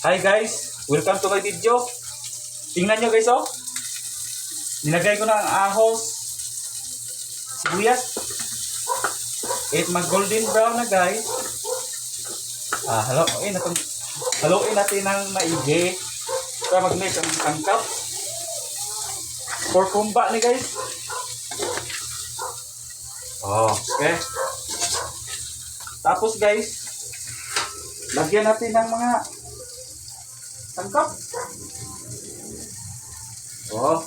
Hi guys, welcome to my video. Tingnan nyo guys, oh. Nilagay ko na ang ahos, sibuyas. Mag golden brown na guys. Haluin natin ng maigi para mag-mix ang sangkap. For kumba ni guys. Oh, okay. Tapos guys, lagyan natin ng mga sangkap. Oh.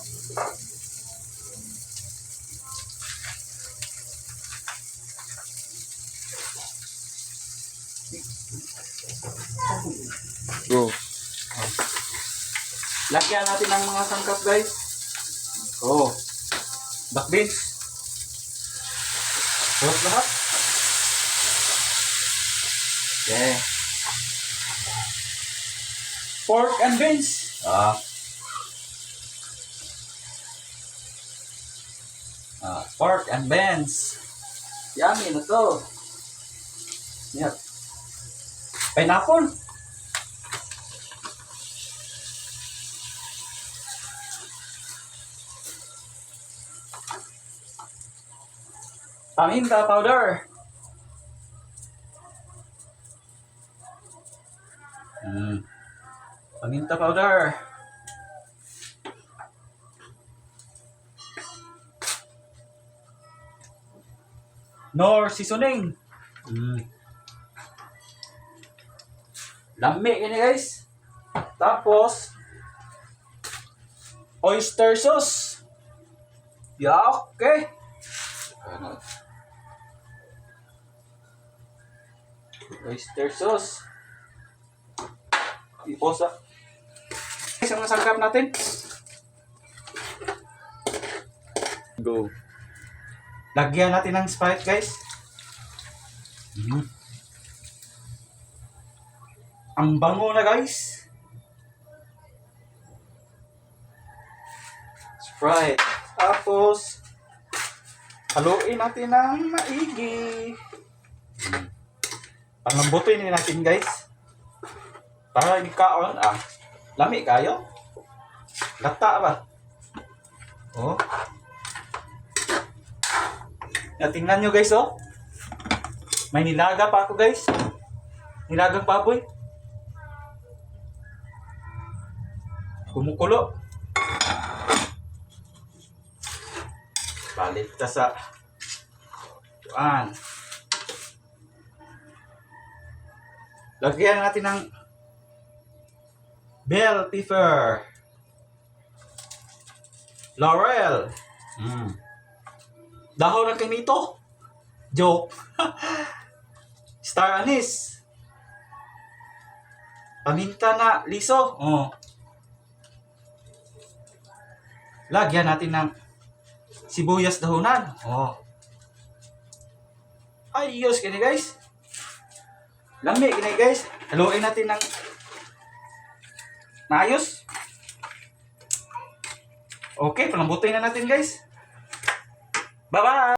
Go. Lagyan natin ng mga sangkap guys. Oh. Black beans. Lahat. Okay. Pork and beans. Pork and beans. Yummy na to. Yan. Pineapple. Paminta powder. Paminta powder. Nor seasoning. Lami ini guys. Tapos oyster sauce. Yeah, okay. Oyster sauce. Iposa. Isang sangkap natin. Go. Lagyan natin ng Sprite guys. Ang bango na guys. Sprite. Tapos haluin natin ng maigi. Palambutin natin guys. Para hindi kaon lami kayo. Gata ba? Oh. Tingnan nyo guys, oh. May nilaga pa ako guys. Nilagang baboy. Kumukulo. Balik ka sa tuan. Lagyan natin ng bell pepper. Laurel. Dahon ng kanito. Joke. Star anise. Paminta na liso. Oh. Lagyan natin ng sibuyas dahonan. Oh. Ayos kini guys. Lami kini guys. Haluin natin ng naayos. Okay, palambutin na natin guys. Bye-bye!